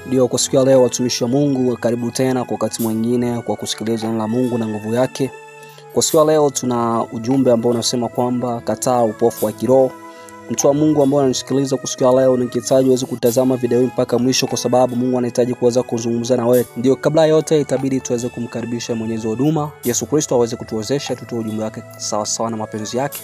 Ndio, kwa siku ya leo watumishi wa Mungu, karibu tena kwa wakati mwingine kwa kusikiliza neno la Mungu na nguvu yake. Kwa siku ya leo tuna ujumbe ambao unasema kwamba kataa upofu wa kiroho. Mtu wa Mungu ambao unanisikiliza kwa siku ya leo, nikihitaji uweze kutazama video hii mpaka mwisho kwa sababu Mungu anahitaji kuweza kuzungumza na wewe. Ndio, kabla yote itabidi tuweze kumkaribisha Mwenyezi wa huduma, Yesu Kristo, aweze kutuwezesha tutoe ujumbe wake sawa sawa na mapenzi yake.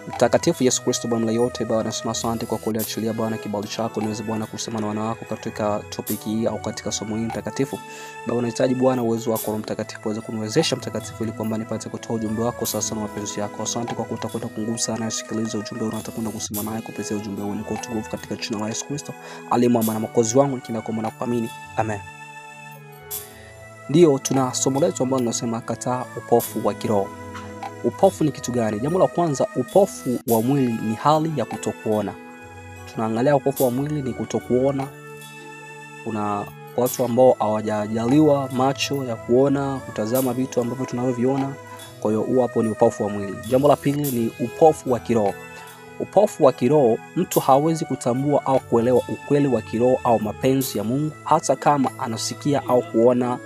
Mtakatifu Yesu Kristo, Bwana yote, Bwana nasema asante kwa kuliachilia Bwana kibali chako niweze Bwana kusema na wana wako katika topic hii au katika somo hili mtakatifu. Bwana nahitaji Bwana uwezo wako Roho Mtakatifu uweze kuniwezesha mtakatifu, ili kwamba nipate kutoa ujumbe wako sasa na mapenzi yako. Asante kwa kutakwenda kungusa na kusikiliza ujumbe unatakwenda kusema naye kupitia ujumbe huu. Niko tukufu katika jina la Yesu Kristo, aliyemuumba na mwokozi wangu, ninakuomba na kuamini. Amen. Ndio, tuna somo letu ambalo linasema kataa upofu wa kiroho. Upofu ni kitu gani? Jambo la kwanza, upofu wa mwili ni hali ya kutokuona. Tunaangalia upofu wa mwili ni kutokuona. Kuna watu ambao hawajajaliwa macho ya kuona, kutazama vitu ambavyo tunavyoviona. Kwa hiyo huo hapo ni upofu wa mwili. Jambo la pili ni upofu wa kiroho. Upofu wa kiroho, mtu hawezi kutambua au kuelewa ukweli wa kiroho au mapenzi ya Mungu hata kama anasikia au kuona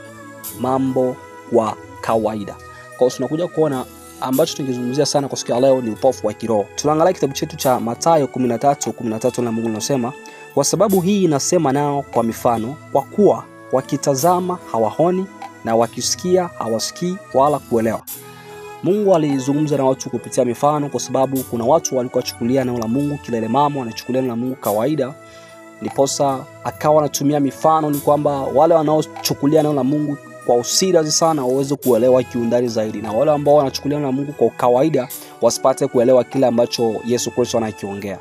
mambo kwa kawaida. Kwa hiyo tunakuja kuona ambacho tungezungumzia sana kwa siku ya leo ni upofu wa kiroho. Tunaangalia kitabu chetu cha Mathayo 13:13 na Mungu anasema, kwa sababu hii nasema nao kwa mifano, kwa kuwa wakitazama hawaoni na wakisikia hawasikii wala kuelewa. Mungu alizungumza na watu kupitia mifano kwa sababu kuna watu walikuwa chukulia neno la Mungu kilele mama, wanachukulia neno la Mungu kawaida. Ndiposa akawa anatumia mifano, ni kwamba wale wanaochukulia neno la Mungu kwa usiri sana waweze kuelewa kiundani zaidi, na wale ambao wanachukulia na Mungu kwa kawaida wasipate kuelewa kile ambacho Yesu Kristo anakiongea.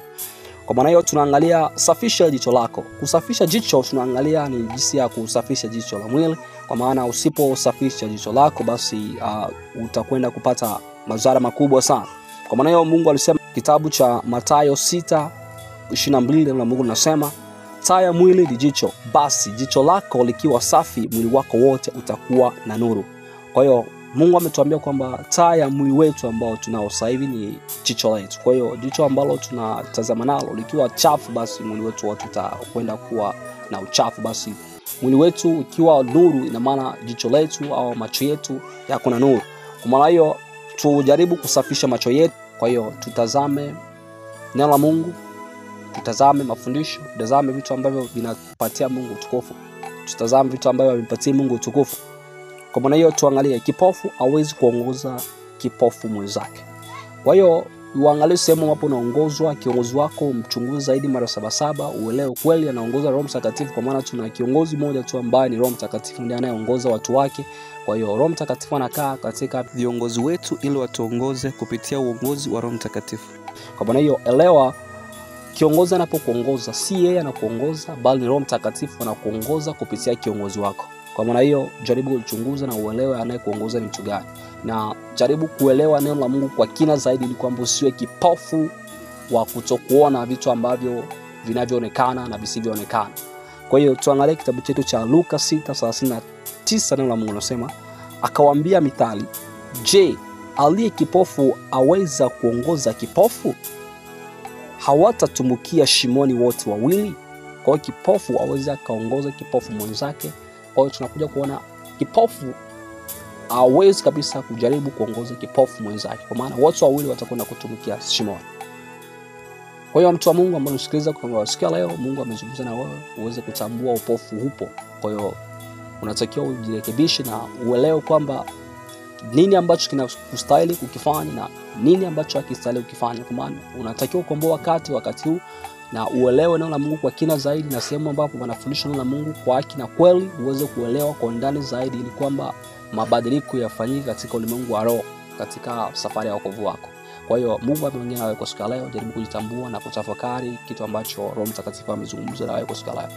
Kwa maana hiyo tunaangalia safisha jicho lako. Kusafisha jicho tunaangalia ni jinsi ya kusafisha jicho la mwili, kwa maana usiposafisha jicho lako basi utakwenda kupata madhara makubwa sana. Kwa maana hiyo Mungu alisema kitabu cha Mathayo 6:22 na Mungu anasema, taa ya mwili ni jicho, basi jicho lako likiwa safi mwili wako wote utakuwa na nuru. Kwa hiyo Mungu ametuambia kwamba taa ya mwili wetu ambao tunao sasa hivi ni jicho letu. Kwa hiyo jicho ambalo tunatazama nalo likiwa chafu, basi mwili wetu wote utakwenda kuwa na uchafu. Basi mwili wetu ukiwa nuru, ina maana jicho letu au macho yetu yako na nuru. Kwa maana hiyo tujaribu kusafisha macho yetu. Kwa hiyo tutazame neno la Mungu, tutazame mafundisho, tutazame vitu ambavyo vinapatia Mungu utukufu, tutazame vitu ambavyo vinapatia Mungu utukufu. Kwa maana hiyo tuangalie, kipofu hawezi kuongoza kipofu mwenzake. Kwa hiyo uangalie sehemu ambapo unaongozwa, kiongozi wako mchunguze zaidi mara 7 uelewe kweli anaongoza Roho Mtakatifu, kwa maana tuna kiongozi mmoja tu ambaye ni Roho Mtakatifu, ndiye anayeongoza watu wake. Kwa hiyo Roho Mtakatifu anakaa katika viongozi wetu ili watuongoze kupitia uongozi wa Roho Mtakatifu. Kwa maana hiyo elewa, kiongozi anapokuongoza si yeye anakuongoza, bali ni Roho Mtakatifu anakuongoza kupitia kiongozi wako. Kwa maana hiyo jaribu kuchunguza na uelewe anayekuongoza ni mtu gani, na jaribu kuelewa neno la Mungu kwa kina zaidi, ili kwamba usiwe kipofu wa kutokuona vitu ambavyo vinavyoonekana na visivyoonekana. Kwa hiyo tuangalie kitabu chetu cha Luka 6:39. Neno la Mungu linasema, akawaambia mithali, je, aliye kipofu aweza kuongoza kipofu? Hawatatumbukia shimoni wote wawili? Kwa hiyo kipofu aweza kaongoza kipofu mwenzake. Kwa hiyo tunakuja kuona kipofu hawezi kabisa kujaribu kuongoza kipofu mwenzake, kwa maana wote wawili watakwenda kutumikia shimoni. Kwa hiyo mtu wa Mungu ambaye unasikiliza kwa sikia leo, Mungu amezungumza na wewe uweze kutambua upofu upo. Kwa hiyo unatakiwa ujirekebishe na uelewe kwamba nini ambacho kinakustahili kukifanya na nini ambacho hakistahili kukifanya. Kwa maana unatakiwa kuomba wakati huu na uelewe neno la Mungu kwa kina zaidi, na sehemu ambapo wanafundisha neno la Mungu kwa haki na kweli uweze kuelewa kwa ndani zaidi, ili kwamba mabadiliko yafanyike katika ulimwengu wa roho katika safari ya wokovu wako. Kwa hiyo Mungu ameongea na wewe kwa siku ya leo, jaribu kujitambua na kutafakari kitu ambacho Roho Mtakatifu amezungumza na wewe kwa siku ya leo.